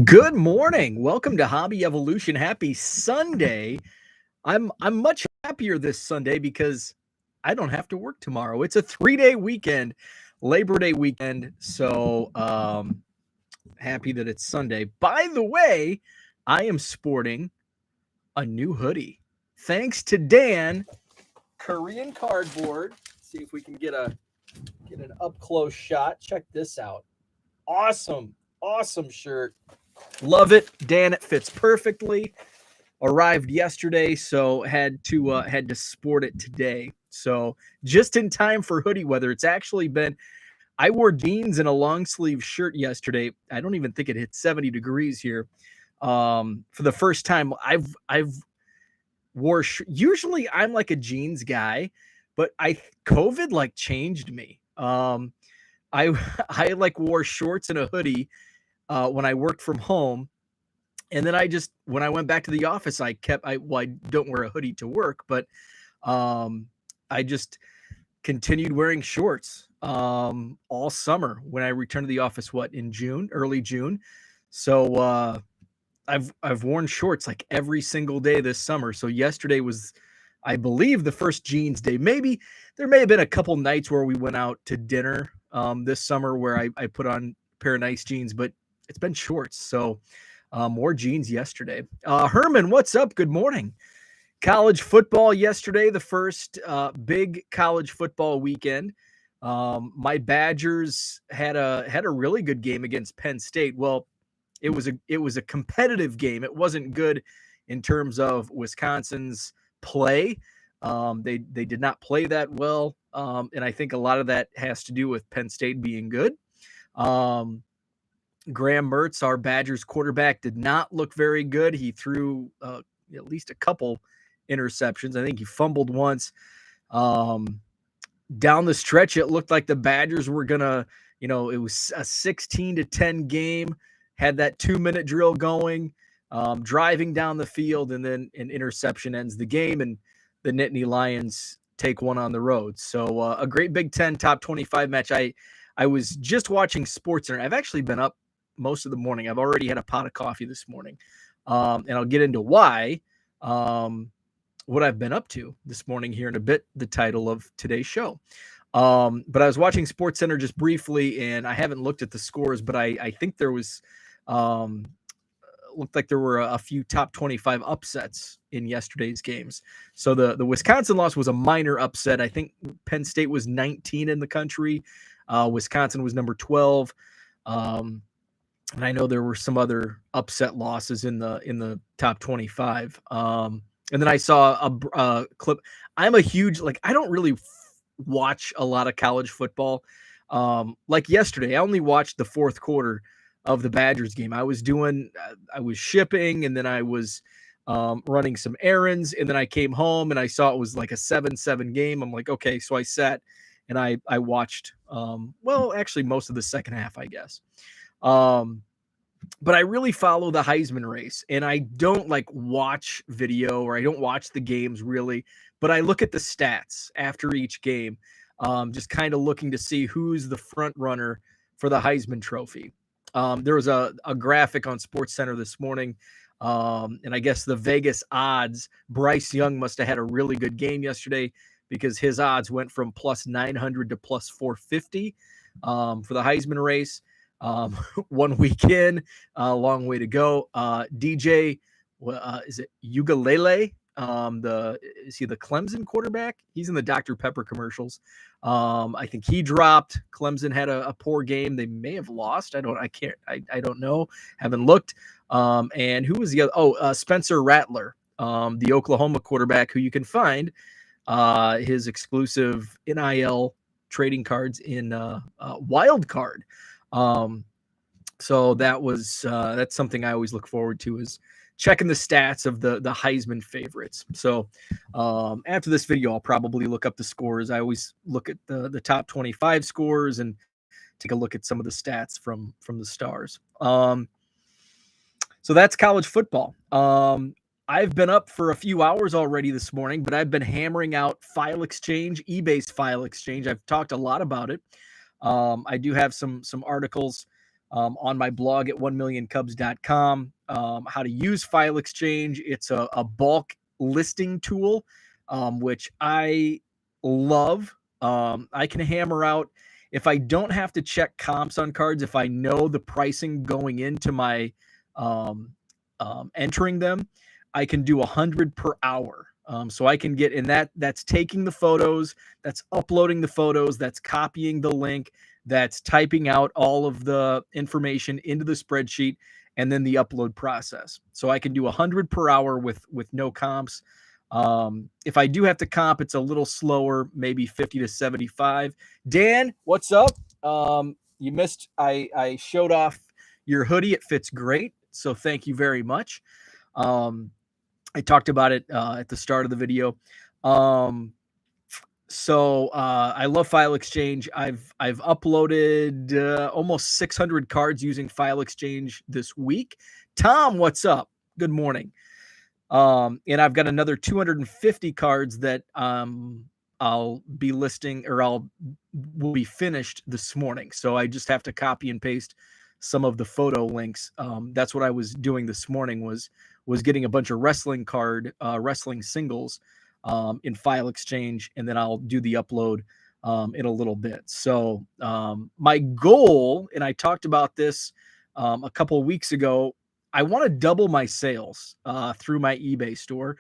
Good morning. Welcome to Hobby Evolution. Happy Sunday. I'm much happier this Sunday because I don't have to work tomorrow. It's a 3-day weekend, Labor Day weekend. So happy that it's Sunday. By the way, I am sporting a new hoodie. Thanks to Dan, Korean Cardboard. Let's see if we can get an up close shot. Check this out. Awesome shirt. Love it, Dan. It fits perfectly. Arrived yesterday, so had to sport it today. So just in time for hoodie weather. It's actually been. I wore jeans and a long sleeve shirt yesterday. I don't even think it hit 70 degrees here. For the first time, I've usually I'm like a jeans guy, but COVID like changed me. I I like wore shorts and a hoodie when I worked from home. And then when I went back to the office, I don't wear a hoodie to work, but I just continued wearing shorts all summer when I returned to the office, in June, early June. So I've worn shorts like every single day this summer. So yesterday was, I believe, the first jeans day. Maybe there may have been a couple nights where we went out to dinner this summer where I put on a pair of nice jeans, but it's been shorts. So more jeans yesterday. Herman, what's up? Good morning. College football yesterday, the first big college football weekend. My Badgers had a really good game against Penn State. Well, it was a competitive game. It wasn't good in terms of Wisconsin's play. They did not play that well, and I think a lot of that has to do with Penn State being good. Graham Mertz, our Badgers quarterback, did not look very good. He threw at least a couple interceptions. I think he fumbled once. Down the stretch, it looked like the Badgers were gonna, it was a 16-10 game. Had that 2-minute drill going, driving down the field, and then an interception ends the game, and the Nittany Lions take one on the road. So a great Big Ten top 25 match. I was just watching SportsCenter. I've actually been up most of the morning. I've already had a pot of coffee this morning, and I'll get into why. What I've been up to this morning here in a bit, the title of today's show. But I was watching SportsCenter just briefly, and I haven't looked at the scores, but I think there was looked like there were a few top 25 upsets in yesterday's games. So the Wisconsin loss was a minor upset. I think Penn State was 19 in the country. Wisconsin was number 12. And I know there were some other upset losses in the top 25. And then I saw a clip. I'm a huge, I don't really watch a lot of college football. Like yesterday, I only watched the fourth quarter of the Badgers game. I was shipping, and then I was running some errands, and then I came home and I saw it was like a 7-7 game. I'm like, okay. So I sat and I watched, actually most of the second half, I guess. But I really follow the Heisman race, and I don't watch video, or I don't watch the games really, but I look at the stats after each game, just kind of looking to see who's the front runner for the Heisman Trophy. There was a graphic on SportsCenter this morning, and I guess the Vegas odds, Bryce Young must have had a really good game yesterday because his odds went from plus 900 to plus 450 for the Heisman race. 1 week in, a long way to go. DJ, is it Ugalele? Is he the Clemson quarterback? He's in the Dr. Pepper commercials. I think he dropped. Clemson had a poor game. They may have lost. I don't know. Haven't looked. And who was the other? Spencer Rattler, the Oklahoma quarterback, who you can find his exclusive NIL trading cards in Wild Card. So that's something I always look forward to, is checking the stats of the Heisman favorites. So after this video, I'll probably look up the scores. I always look at the top 25 scores and take a look at some of the stats from the stars. So that's college football. I've been up for a few hours already this morning, but I've been hammering out File Exchange, eBay's File Exchange. I've talked a lot about it. I do have some articles on my blog at 1millioncubs.com. How to use File Exchange. It's a bulk listing tool, which I love. I can hammer out, if I don't have to check comps on cards, if I know the pricing going into my entering them, I can do 100 per hour. So I can get in that's taking the photos, that's uploading the photos, that's copying the link, that's typing out all of the information into the spreadsheet, and then the upload process. So I can do 100 per hour with no comps. If I do have to comp, it's a little slower, maybe 50 to 75. Dan, what's up? You missed, I showed off your hoodie. It fits great. So thank you very much. I talked about it at the start of the video. So I love File Exchange. I've uploaded almost 600 cards using File Exchange this week. Tom, what's up? Good morning. And I've got another 250 cards that I'll be listing, or will be finished this morning. So I just have to copy and paste some of the photo links. That's what I was doing this morning, was getting a bunch of wrestling singles in File Exchange, and then I'll do the upload in a little bit. So my goal, and I talked about this a couple of weeks ago, I want to double my sales through my eBay store.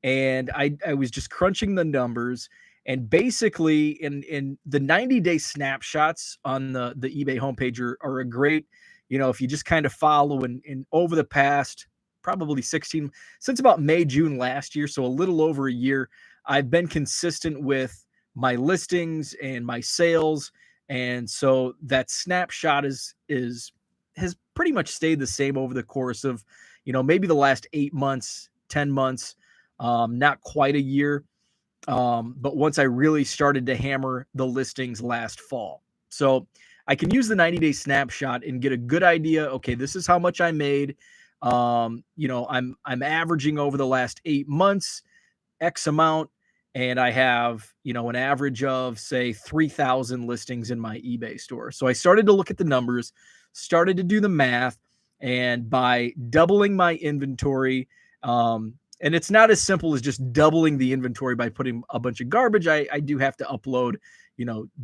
And I was just crunching the numbers, and basically in the 90-day snapshots on the eBay homepage are a great, if you just kind of follow, and over the past probably since about May, June last year, so a little over a year, I've been consistent with my listings and my sales. And so that snapshot has pretty much stayed the same over the course of, maybe the last 8 months, 10 months, not quite a year. But once I really started to hammer the listings last fall. So I can use the 90-day snapshot and get a good idea. Okay, this is how much I made. I'm averaging over the last 8 months X amount, and I have, an average of, say, 3,000 listings in my eBay store. So I started to look at the numbers, started to do the math, and by doubling my inventory, and it's not as simple as just doubling the inventory by putting a bunch of garbage. I do have to upload,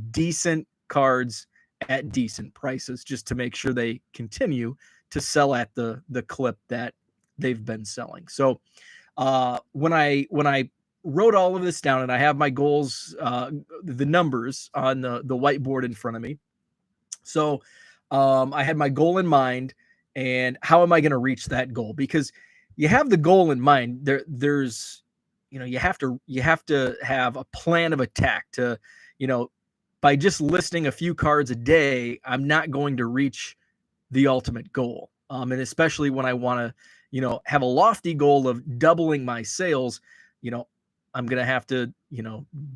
decent cards at decent prices, just to make sure they continue to sell at the clip that they've been selling. So when I wrote all of this down, and I have my goals, the numbers on the whiteboard in front of me. So I had my goal in mind, and how am I going to reach that goal? Because you have the goal in mind, there's, you have to have a plan of attack to, by just listing a few cards a day, I'm not going to reach the ultimate goal. And especially when I want to, have a lofty goal of doubling my sales, I'm going to have to,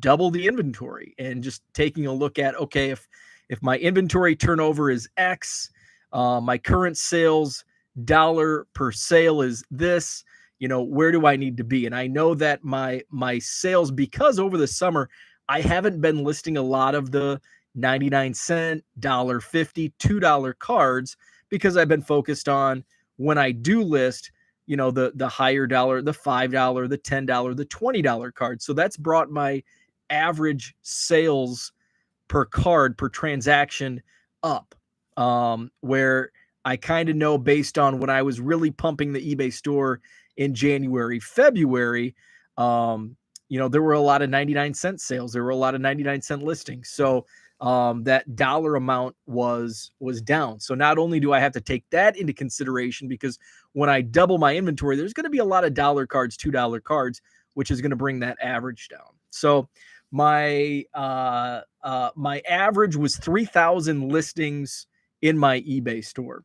double the inventory, and just taking a look at, okay, if my inventory turnover is X, my current sales dollar per sale is this, where do I need to be? And I know that my sales, because over the summer, I haven't been listing a lot of the 99-cent, $1.50, $2 cards, because I've been focused on, when I do list, the higher dollar, the $5, the $10, the $20 cards. So that's brought my average sales per card, per transaction up, where I kind of know, based on when I was really pumping the eBay store in January, February, there were a lot of 99-cent sales. There were a lot of 99-cent listings. So that dollar amount was down. So not only do I have to take that into consideration, because when I double my inventory, there's going to be a lot of dollar cards, $2 cards, which is going to bring that average down. So my my average was 3,000 listings in my eBay store.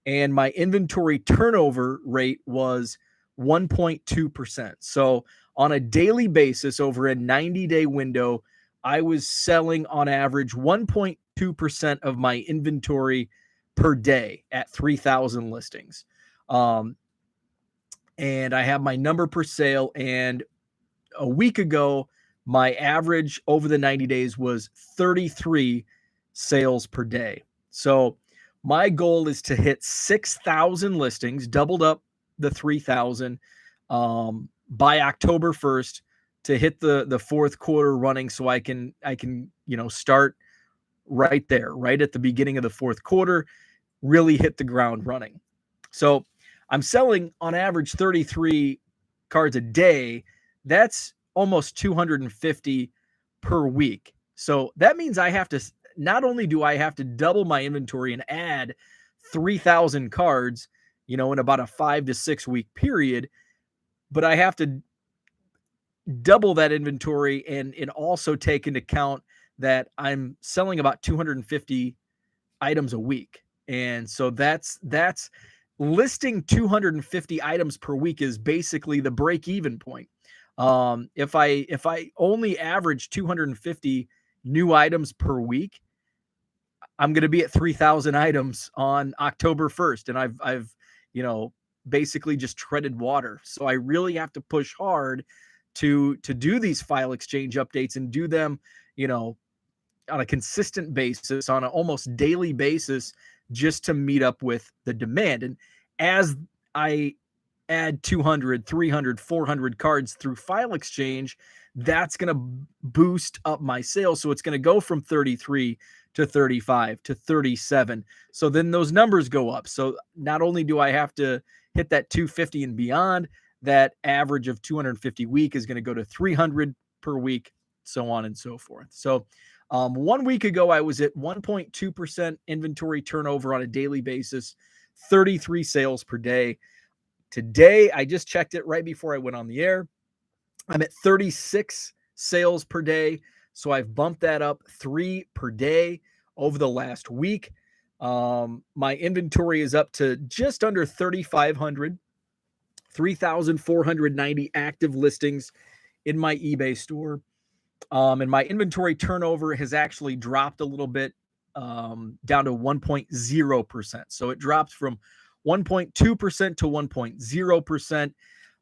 And my inventory turnover rate was 1.2%. So on a daily basis, over a 90-day window, I was selling on average 1.2% of my inventory per day at 3,000 listings. And I have my number per sale. And a week ago, my average over the 90 days was 33 sales per day. So My goal is to hit 6,000 listings, doubled up the 3,000 by October 1st to hit the fourth quarter running, so I can start right there, right at the beginning of the fourth quarter, really hit the ground running. So I'm selling on average 33 cards a day. That's almost 250 per week. So that means I have to, not only do I have to double my inventory and add 3,000 cards, in about a 5 to 6 week period, but I have to double that inventory and also take into account that I'm selling about 250 items a week. And so that's listing 250 items per week is basically the break even point. If I only average 250 new items per week, I'm going to be at 3,000 items on October 1st. And I've, basically just treaded water. So I really have to push hard to do these file exchange updates and do them, on a consistent basis, on an almost daily basis, just to meet up with the demand. And as I add 200, 300, 400 cards through file exchange, that's going to boost up my sales. So it's going to go from 33 to 35 to 37. So then those numbers go up. So not only do I have to hit that 250 and beyond, that average of 250 week is going to go to 300 per week, so on and so forth. So 1 week ago, I was at 1.2% inventory turnover on a daily basis, 33 sales per day. Today, I just checked it right before I went on the air. I'm at 36 sales per day. So I've bumped that up 3 per day over the last week. My inventory is up to just under 3,500, 3,490 active listings in my eBay store. And my inventory turnover has actually dropped a little bit, down to 1.0%. So it dropped from 1.2% to 1.0%.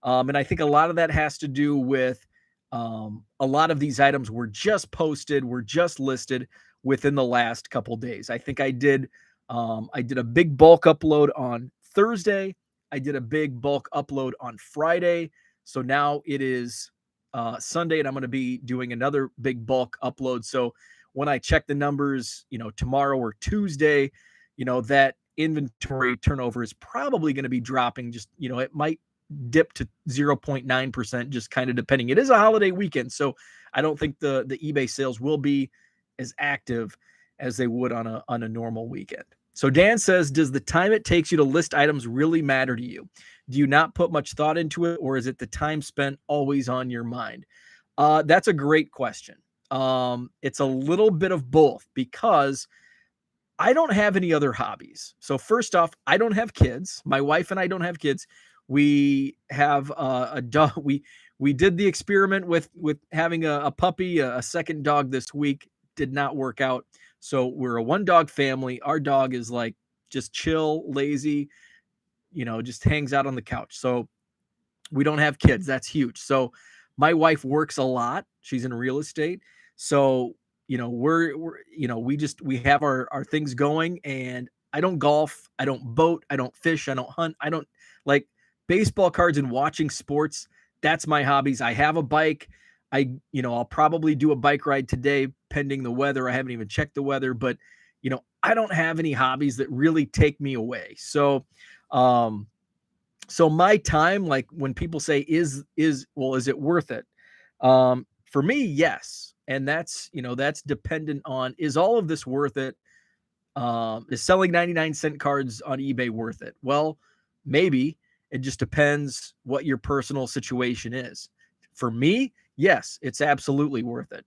And I think a lot of that has to do with a lot of these items were just posted, were just listed within the last couple days. I think I did a big bulk upload on Thursday. I did a big bulk upload on Friday. So now it is Sunday, and I'm going to be doing another big bulk upload. So when I check the numbers, tomorrow or Tuesday, that inventory turnover is probably going to be dropping. Just, it might dip to 0.9%, just kind of depending. It is a holiday weekend, so I don't think the eBay sales will be as active as they would on a normal weekend. So Dan says, does the time it takes you to list items really matter to you? Do you not put much thought into it, or is it the time spent always on your mind? That's a great question. It's a little bit of both, because I don't have any other hobbies. So first off, I don't have kids. My wife and I don't have kids. We have a dog. We did the experiment with having a puppy, a second dog this week. Did not work out. So we're a one dog family. Our dog is like just chill, lazy, just hangs out on the couch. So we don't have kids. That's huge. So my wife works a lot. She's in real estate. So, we have our things going, and I don't golf. I don't boat. I don't fish. I don't hunt. I don't like baseball cards and watching sports. That's my hobbies. I have a bike. I'll probably do a bike ride today, pending the weather. I haven't even checked the weather, but, I don't have any hobbies that really take me away. So, so my time, like when people say, is it worth it? For me, yes. And that's dependent on, is all of this worth it? Is selling 99-cent cards on eBay worth it? Well, maybe. It just depends what your personal situation is. For me, yes, it's absolutely worth it.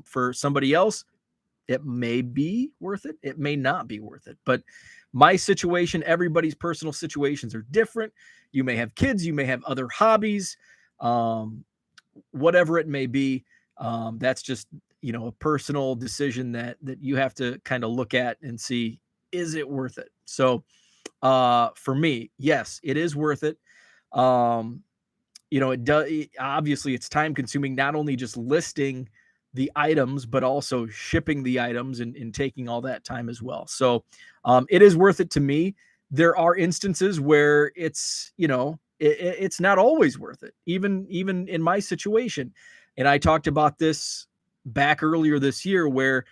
For somebody else, it may be worth it. It may not be worth it. But my situation, everybody's personal situations are different. You may have kids, you may have other hobbies, whatever it may be. That's just, a personal decision that you have to kind of look at and see, is it worth it? So for me, yes, it is worth it. It does. Obviously, it's time consuming, not only just listing the items, but also shipping the items and taking all that time as well. So it is worth it to me. There are instances where it's, it's not always worth it, even in my situation. And I talked about this back earlier this year where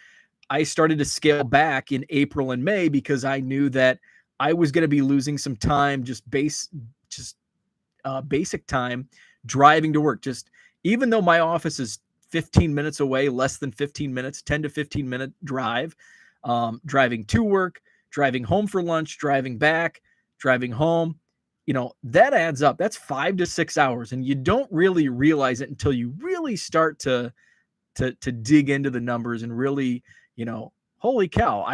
I started to scale back in April and May because I knew that I was going to be losing some time, just basic time driving to work. Just even though my office is 15 minutes away, less than 15 minutes, 10 to 15-minute drive, driving to work, driving home for lunch, driving back, driving home, that adds up. That's 5 to 6 hours. And you don't really realize it until you really start to dig into the numbers and really, holy cow,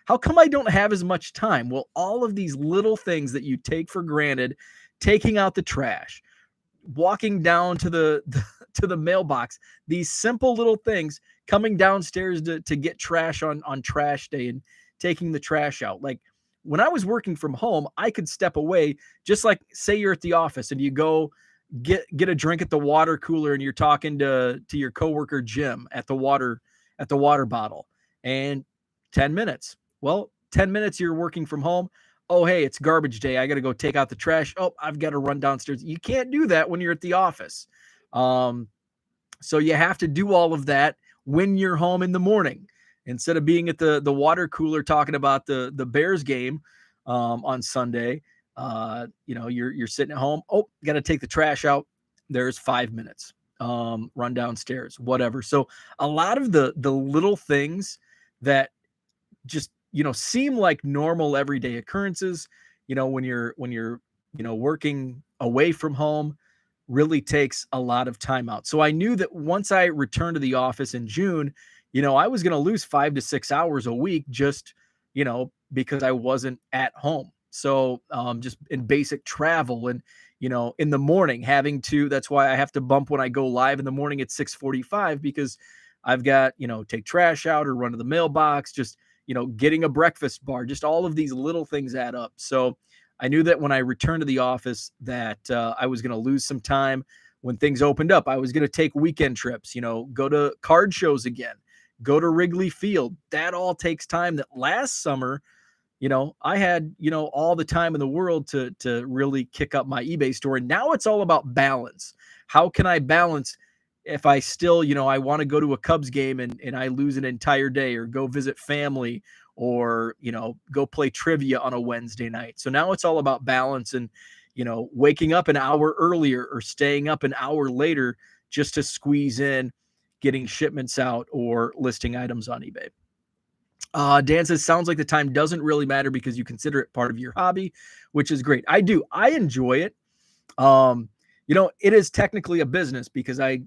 how come I don't have as much time? Well, all of these little things that you take for granted, taking out the trash, walking down to the mailbox, these simple little things, coming downstairs to get trash on trash day and taking the trash out. Like when I was working from home, I could step away, just like say you're at the office and you go get a drink at the water cooler and you're talking to your coworker Jim at the water bottle, and 10 minutes. Well, 10 minutes you're working from home. Oh, hey, it's garbage day. I got to go take out the trash. Oh, I've got to run downstairs. You can't do that when you're at the office. So you have to do all of that when you're home in the morning instead of being at the water cooler talking about the Bears game on Sunday. You're sitting at home. Oh, got to take the trash out. There's 5 minutes. Run downstairs, whatever. So a lot of the little things that just seem like normal everyday occurrences, when you're working away from home, really takes a lot of time out. So I knew that once I returned to the office in June, I was going to lose 5 to 6 hours a week just because I wasn't at home. So just in basic travel and in the morning that's why I have to bump when I go live in the morning at 6:45, because I've got take trash out or run to the mailbox, just getting a breakfast bar, just all of these little things add up. So I knew that when I returned to the office that I was going to lose some time. When things opened up, I was going to take weekend trips, go to card shows again, go to Wrigley Field. That all takes time. That last summer, I had, all the time in the world to really kick up my eBay store. And now it's all about balance. How can I balance if I still, I want to go to a Cubs game and I lose an entire day, or go visit family, or, go play trivia on a Wednesday night. So now it's all about balance and, waking up an hour earlier or staying up an hour later just to squeeze in getting shipments out or listing items on eBay. Dan says, sounds like the time doesn't really matter because you consider it part of your hobby, which is great. I do. I enjoy it. It is technically a business because I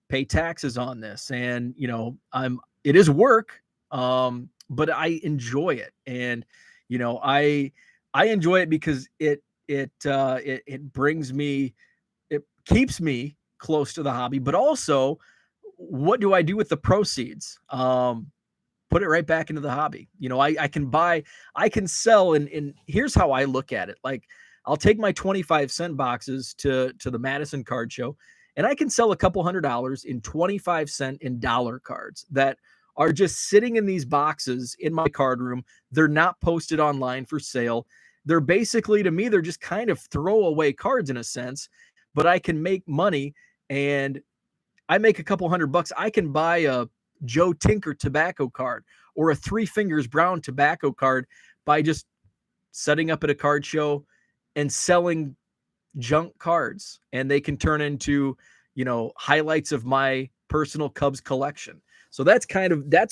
pay taxes on this, and, it is work. But I enjoy it. And, I enjoy it because it brings me, it keeps me close to the hobby, but also what do I do with the proceeds? Put it right back into the hobby. I can sell, and here's how I look at it. Like, I'll take my 25-cent boxes to the Madison Card Show, and I can sell a couple $100 in 25-cent and dollar cards that are just sitting in these boxes in my card room. They're not posted online for sale. They're basically, to me, they're just kind of throwaway cards in a sense, but I can make money, and I make a couple $100. I can buy a Joe Tinker tobacco card or a Three Fingers Brown tobacco card by just setting up at a card show and selling junk cards, and they can turn into, highlights of my personal Cubs collection. So that's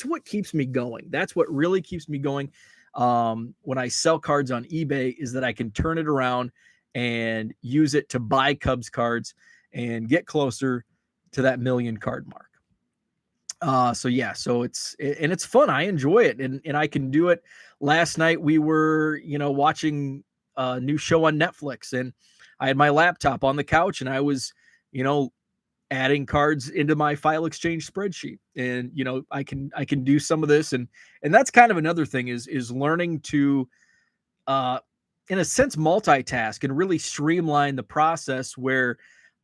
what keeps me going. That's what really keeps me going. When I sell cards on eBay, is that I can turn it around and use it to buy Cubs cards and get closer to that 1 million card mark. So it's fun. I enjoy it, and I can do it. Last night we were, watching a new show on Netflix, and I had my laptop on the couch, and I was, adding cards into my file exchange spreadsheet. And, I can do some of this, and that's kind of another thing is learning to, in a sense, multitask and really streamline the process where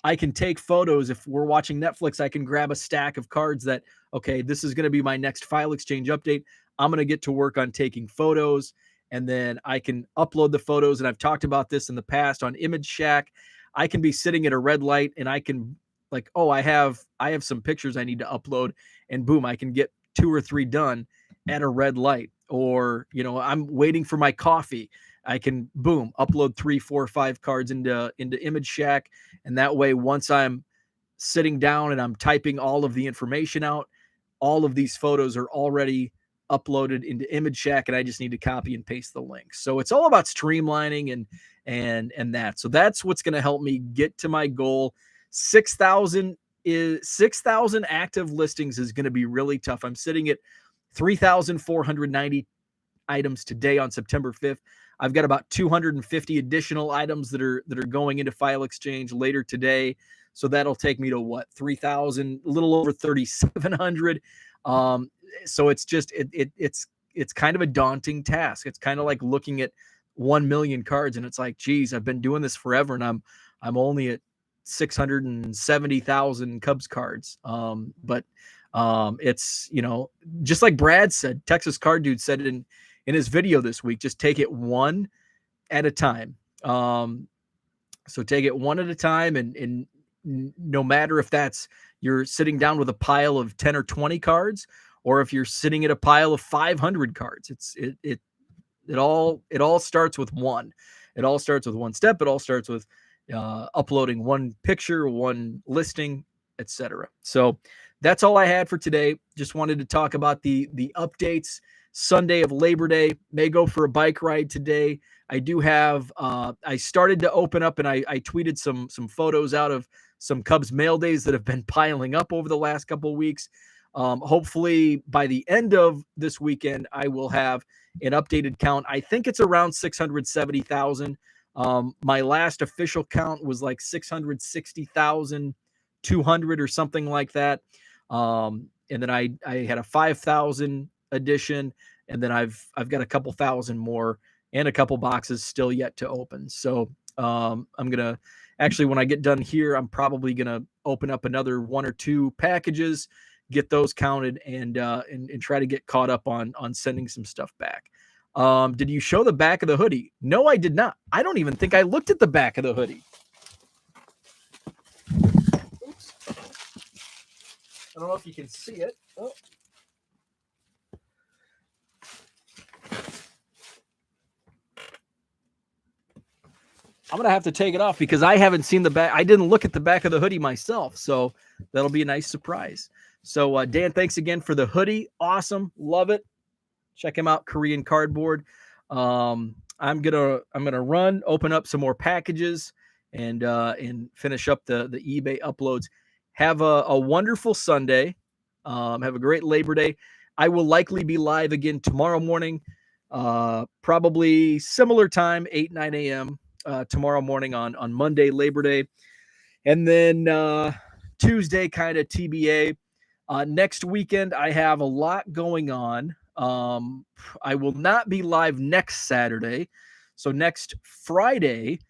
I can take photos. If we're watching Netflix, I can grab a stack of cards that, okay, this is going to be my next file exchange update. I'm going to get to work on taking photos, and then I can upload the photos. And I've talked about this in the past on Image Shack. I can be sitting at a red light and I can like, oh, I have some pictures I need to upload, and boom, I can get 2 or 3 done at a red light. Or, I'm waiting for my coffee. I can boom, upload 3, 4, 5 cards into Image Shack. And that way, once I'm sitting down and I'm typing all of the information out, all of these photos are already uploaded into Image Shack, and I just need to copy and paste the links. So it's all about streamlining and that. So that's what's going to help me get to my goal. 6,000 active listings is going to be really tough. I'm sitting at 3,490 items today on September 5th. I've got about 250 additional items that are going into file exchange later today. So that'll take me to what, 3,000, a little over 3,700. So it's just it's kind of a daunting task. It's kind of like looking at 1 million cards, and it's like, geez, I've been doing this forever, and I'm only at 670,000 Cubs cards. But it's, just like Brad said, Texas Card Dude said it in his video this week, just take it one at a time. So take it one at a time, and no matter if that's you're sitting down with a pile of 10 or 20 cards, or if you're sitting at a pile of 500 cards, it all starts with one. It all starts with one step. It all starts with uploading one picture, one listing, etc. So that's all I had for today. Just wanted to talk about the updates. Sunday of Labor Day, may go for a bike ride today. I do have, I started to open up, and I tweeted some photos out of some Cubs mail days that have been piling up over the last couple of weeks. Hopefully by the end of this weekend, I will have an updated count. I think it's around 670,000. My last official count was like 660,200 or something like that. And then I had a 5,000 edition, and then I've got a couple thousand more and a couple boxes still yet to open. So I'm gonna actually, when I get done here, I'm probably gonna open up another 1 or 2 packages, get those counted, and try to get caught up on sending some stuff back. Did you show the back of the hoodie? No, I did not. I don't even think I looked at the back of the hoodie. Oops. I don't know if you can see it. Oh. I'm going to have to take it off because I haven't seen the back. I didn't look at the back of the hoodie myself. So that'll be a nice surprise. So Dan, thanks again for the hoodie. Awesome. Love it. Check him out. Korean Cardboard. I'm going to run, open up some more packages, and finish up the eBay uploads. Have a wonderful Sunday. Have a great Labor Day. I will likely be live again tomorrow morning. Probably similar time, 8, 9 a.m. Tomorrow morning on Monday, Labor Day. And then Tuesday, kind of TBA. Next weekend, I have a lot going on. I will not be live next Saturday. So next Friday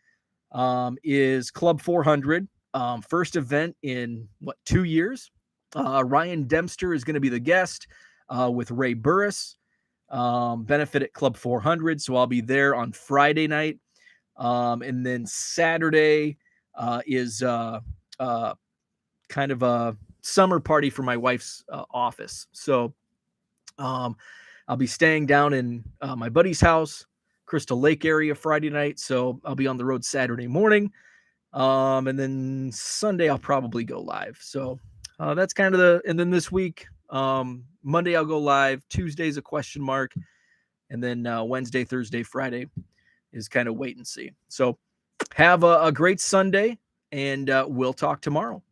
is Club 400. First event in, 2 years. Ryan Dempster is going to be the guest with Ray Burris. Benefit at Club 400. So I'll be there on Friday night. And then Saturday is kind of a summer party for my wife's office. So I'll be staying down in my buddy's house, Crystal Lake area, Friday night. So I'll be on the road Saturday morning. And then Sunday I'll probably go live. So that's kind of and then this week, Monday I'll go live. Tuesday's a question mark. And then Wednesday, Thursday, Friday is kind of wait and see. So have a great Sunday, and we'll talk tomorrow.